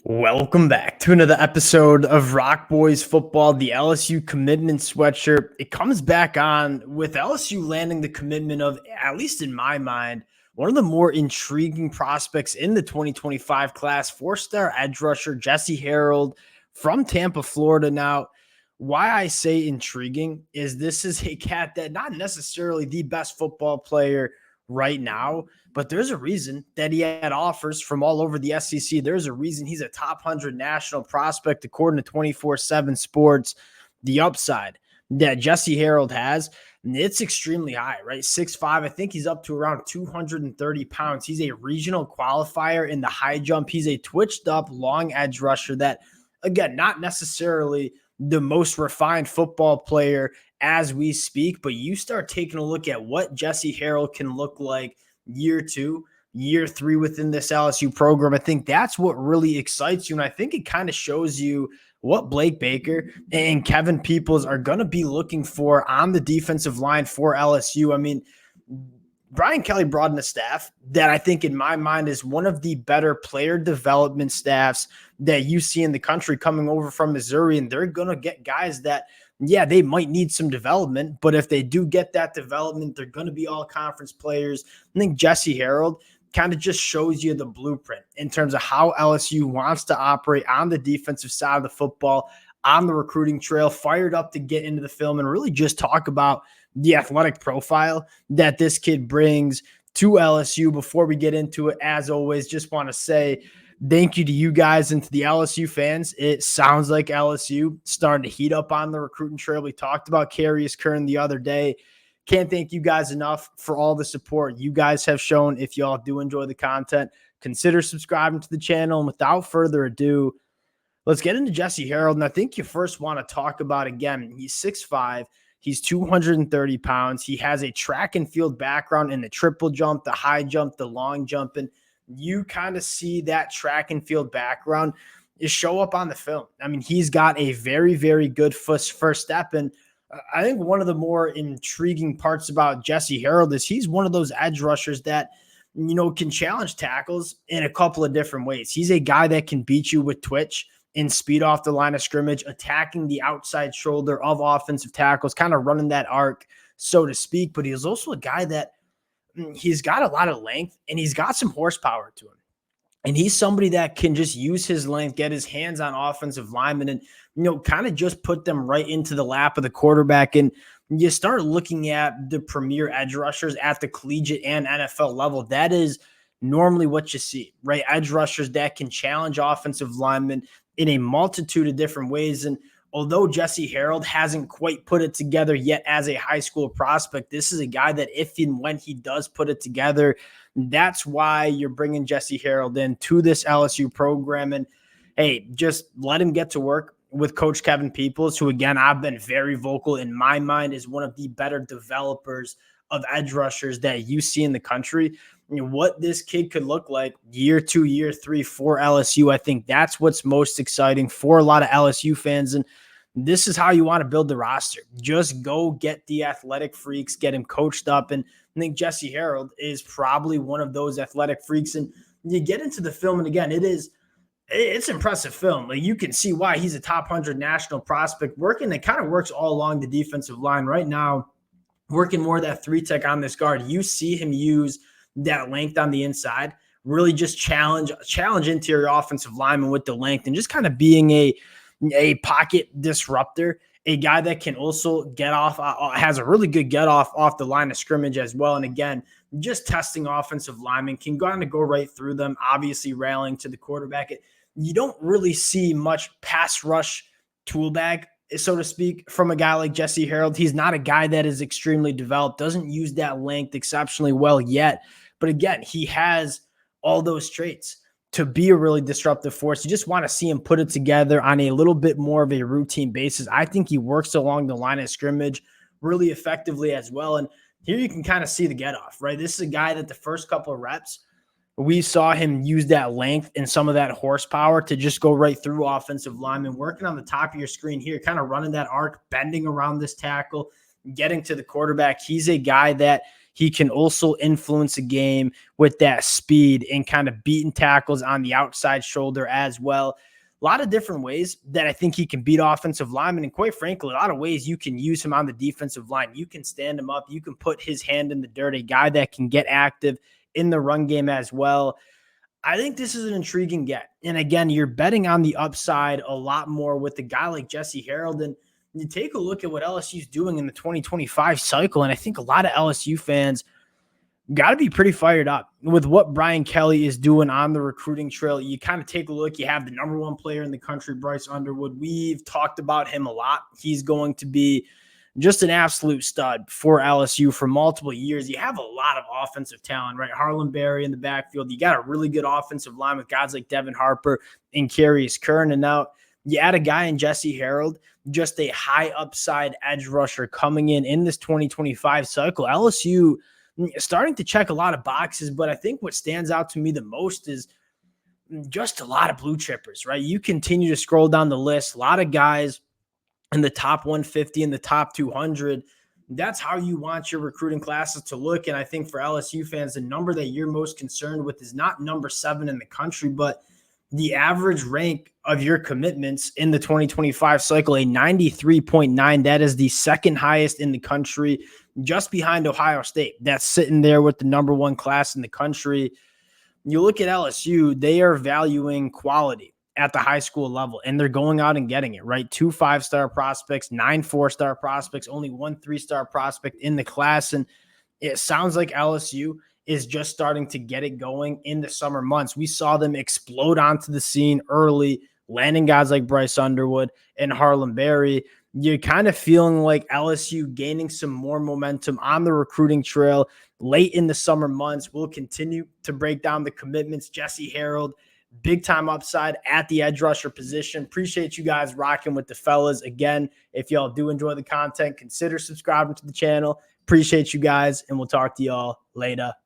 Welcome back to another episode of Rock Boys Football, the LSU commitment sweatshirt. It comes back on with LSU landing the commitment of, at least in my mind, one of the more intriguing prospects in the 2025 class, four-star edge rusher Jesse Harrold from Tampa, Florida. Now, why I say intriguing is this is a cat that not necessarily the best football player right now, but there's a reason that he had offers from all over the SEC. There's a reason he's a top 100 national prospect, according to 24/7 Sports. The upside that Jesse Harrold has, it's extremely high, right? 6'5". I think he's up to around 230 pounds. He's a regional qualifier in the high jump. He's a twitched up long edge rusher that, again, not necessarily the most refined football player as we speak, but you start taking a look at what Jesse Harrold can look like year 2, year 3 within this LSU program. I think that's what really excites you. And I think it kind of shows you what Blake Baker and Kevin Peoples are going to be looking for on the defensive line for LSU. I mean, Brian Kelly brought in a staff that I think in my mind is one of the better player development staffs that you see in the country coming over from Missouri. And they're going to get guys that, yeah, they might need some development, but if they do get that development, they're going to be all conference players. I think Jesse Harrold kind of just shows you the blueprint in terms of how LSU wants to operate on the defensive side of the football, on the recruiting trail, fired up to get into the film and really just talk about the athletic profile that this kid brings to LSU. Before we get into it, as always, just want to say thank you to you guys and to the LSU fans. It sounds like LSU starting to heat up on the recruiting trail. We talked about Carius Kern the other day. Can't thank you guys enough for all the support you guys have shown. If y'all do enjoy the content, consider subscribing to the channel. And without further ado, let's get into Jesse Harrold. And I think you first want to talk about, again, he's 6'5". He's 230 pounds. He has a track and field background in the triple jump, the high jump, the long jump. And you kind of see that track and field background is show up on the film. I mean, he's got a very, very good first step. And I think one of the more intriguing parts about Jesse Harrold is he's one of those edge rushers that, can challenge tackles in a couple of different ways. He's a guy that can beat you with twitch and speed off the line of scrimmage, attacking the outside shoulder of offensive tackles, kind of running that arc, so to speak. But he's also a guy that he's got a lot of length and he's got some horsepower to him. And he's somebody that can just use his length, get his hands on offensive linemen and, kind of just put them right into the lap of the quarterback. And you start looking at the premier edge rushers at the collegiate and NFL level. That is normally what you see, right? Edge rushers that can challenge offensive linemen in a multitude of different ways. And although Jesse Harrold hasn't quite put it together yet as a high school prospect, this is a guy that if and when he does put it together, that's why you're bringing Jesse Harrold in to this LSU program. And hey, just let him get to work with Coach Kevin Peoples, who, again, I've been very vocal in my mind is one of the better developers of edge rushers that you see in the country. What this kid could look like year 2, year 3 for LSU, I think that's what's most exciting for a lot of LSU fans. And this is how you want to build the roster. Just go get the athletic freaks, get him coached up. And I think Jesse Harrold is probably one of those athletic freaks. And you get into the film, and again, it's impressive film. Like, you can see why he's a top 100 national prospect working. It kind of works all along the defensive line right now, working more of that 3-tech on this guard. You see him use that length on the inside, really just challenge interior offensive linemen with the length and just kind of being a pocket disruptor, a guy that can also get off, has a really good get off the line of scrimmage as well. And again, just testing offensive linemen, can go right through them, obviously railing to the quarterback. You don't really see much pass rush tool bag, so to speak, from a guy like Jesse Harrold. He's not a guy that is extremely developed, doesn't use that length exceptionally well yet. But again, he has all those traits to be a really disruptive force. You just want to see him put it together on a little bit more of a routine basis. I think he works along the line of scrimmage really effectively as well. And here you can kind of see the get off, right? This is a guy that the first couple of reps, we saw him use that length and some of that horsepower to just go right through offensive linemen, working on the top of your screen here, kind of running that arc, bending around this tackle, getting to the quarterback. He's a guy that He can also influence a game with that speed and kind of beating tackles on the outside shoulder as well. A lot of different ways that I think he can beat offensive linemen. And quite frankly, a lot of ways you can use him on the defensive line. You can stand him up. You can put his hand in the dirt, a guy that can get active in the run game as well. I think this is an intriguing get. And again, you're betting on the upside a lot more with a guy like Jesse Harrold. And you take a look at what LSU is doing in the 2025 cycle. And I think a lot of LSU fans got to be pretty fired up with what Brian Kelly is doing on the recruiting trail. You kind of take a look. You have the number one player in the country, Bryce Underwood. We've talked about him a lot. He's going to be just an absolute stud for LSU for multiple years. You have a lot of offensive talent, right? Harlan Berry in the backfield. You got a really good offensive line with guys like Devin Harper and Carius Kern. And now you add a guy in Jesse Harrold, just a high upside edge rusher coming in this 2025 cycle. LSU starting to check a lot of boxes, but I think what stands out to me the most is just a lot of blue chippers, right? You continue to scroll down the list, a lot of guys in the top 150 and the top 200. That's how you want your recruiting classes to look. And I think for LSU fans, the number that you're most concerned with is not number 7 in the country, but the average rank of your commitments in the 2025 cycle, a 93.9. That is the second highest in the country, just behind Ohio State. That's sitting there with the number 1 class in the country. You look at LSU, they are valuing quality at the high school level, and they're going out and getting it, right? 2 5-star prospects, 9 4-star prospects, only 1 3-star prospect in the class. And it sounds like LSU is just starting to get it going in the summer months. We saw them explode onto the scene early, landing guys like Bryce Underwood and Harlan Berry. You're kind of feeling like LSU gaining some more momentum on the recruiting trail late in the summer months. We'll continue to break down the commitments. Jesse Harrold, big time upside at the edge rusher position. Appreciate you guys rocking with the fellas. Again, if y'all do enjoy the content, consider subscribing to the channel. Appreciate you guys, and we'll talk to y'all later.